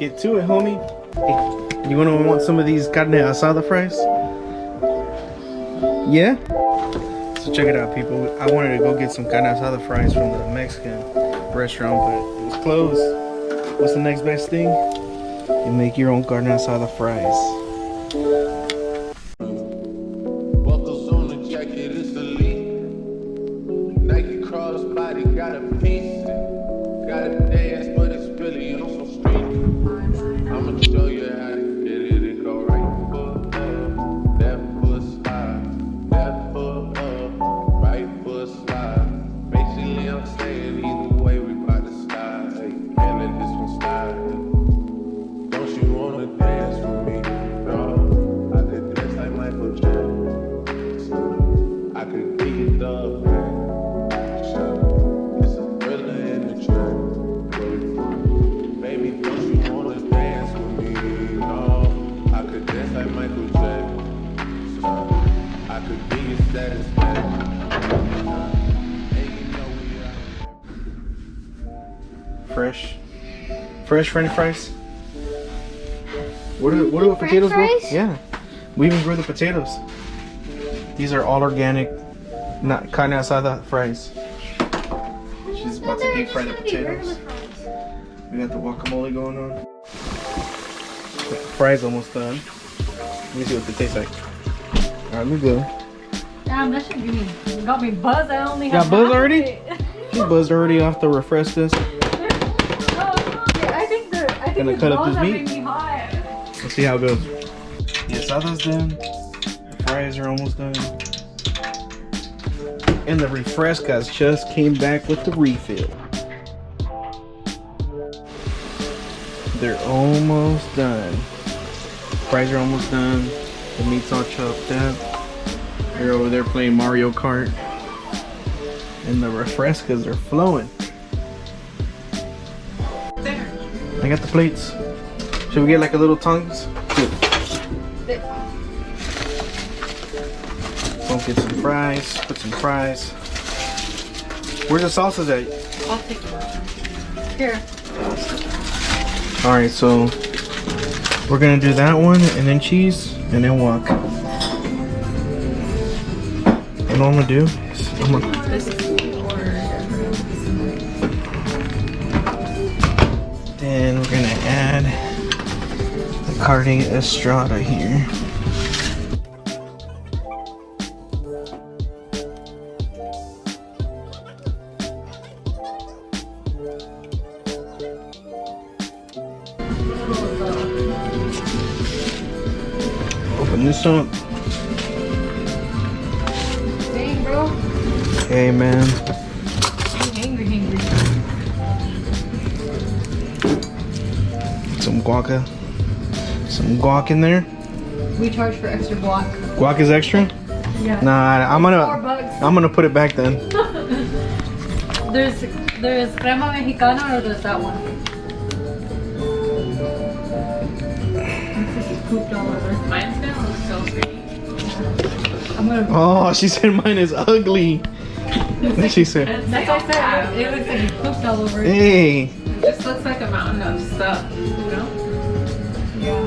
get to it, homie. Hey, you want some of these carne asada fries? Yeah? So check it out, people. I wanted to go get some carne asada fries from the Mexican restaurant, but it was closed. What's the next best thing? You make your own carne asada fries. Buckles on the jacket, it's elite. Nike crossbody got a piece. Got a dance, but it's really on some street. I'ma show you how to get it and go right foot up, left foot slide, left foot up, right foot slide. Basically, I'm saying either way we bout to slide. Hey, can't let this one slide. Don't you wanna dance with me? No, I could dance like Michael Jackson. I could give you the man. It's a thriller in the track. Baby, don't you wanna dance with me? No, I could dance like Michael Jackson. I could give you satisfaction. And you know we are. Fresh French fries. What do potatoes grow? Yeah, we even grow the potatoes. These are all organic, not carne asada fries. She's about to deep fry the potatoes. We got the guacamole going on. The fries almost done. Let me see what they taste like. Alright, let me go. Damn, that shit got me buzzed. I only Got have buzzed half already? of it. You buzzed already off the refrescas. I think Gonna the cut up balls this are meat? making me hot. Let's see how it goes. The asada's done. The fries are almost done. And the refrescas just came back with the refill. They're almost done. Fries are almost done. The meat's all chopped up. They're over there playing Mario Kart. And the refrescas are flowing. I got the plates. Should we get like a little tongs? Don't get some fries. Put some fries. Where's the salsas at? I'll take it. Here. Alright, so we're gonna do that one and then cheese and then guac. And all I'm gonna do is then we're gonna add the Carne Asada here. Open this up. Dang, bro. Okay, man. I'm hangry. Some guac in there. We charge for extra guac. Guac is extra? Yeah. Nah, $4. I'm gonna put it back then. There's crema mexicana or there's that one. This is pooped all over. Mine's gonna look so pretty. I'm gonna. Oh, she said mine is ugly. She said, That's what I said. It looks like you pooped all over. hey. It just looks like a mountain of stuff, you know? Yeah.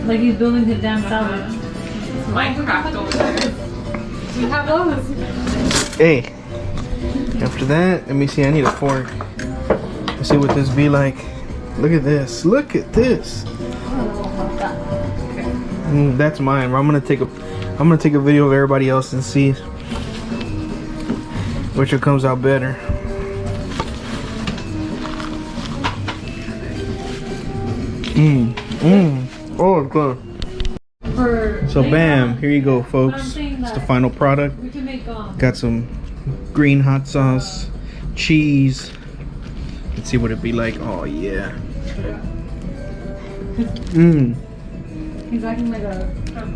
Like he's building his damn salad. It's Minecraft over there. We have those. Hey. After that, let me see. I need a fork. Let's see what this be like. Look at this. Look at this. That's mine. I'm gonna take a video of everybody else and see which one comes out better. Oh, it's good. So bam, here you go, folks. It's the final product. We can make Got some green hot sauce, cheese. Let's see what it'd be like. Oh yeah. He's acting like a.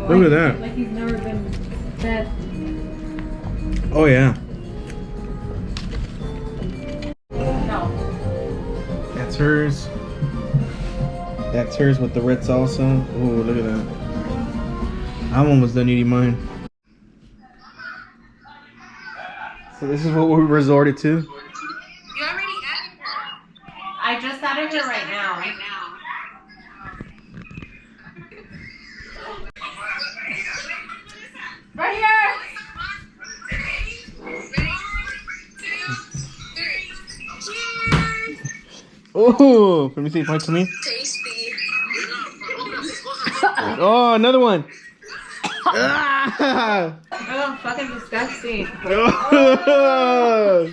Look at that. Like he's never been fed. Oh yeah. No. That's hers. That's hers with the red salsa. Oh, look at that. I'm almost done eating mine. So this is what we resorted to. You already added her. I just added her right now. Oh, let me see. Point to me. Tasty. Oh, another one. Ah! Oh, fucking disgusting. Oh.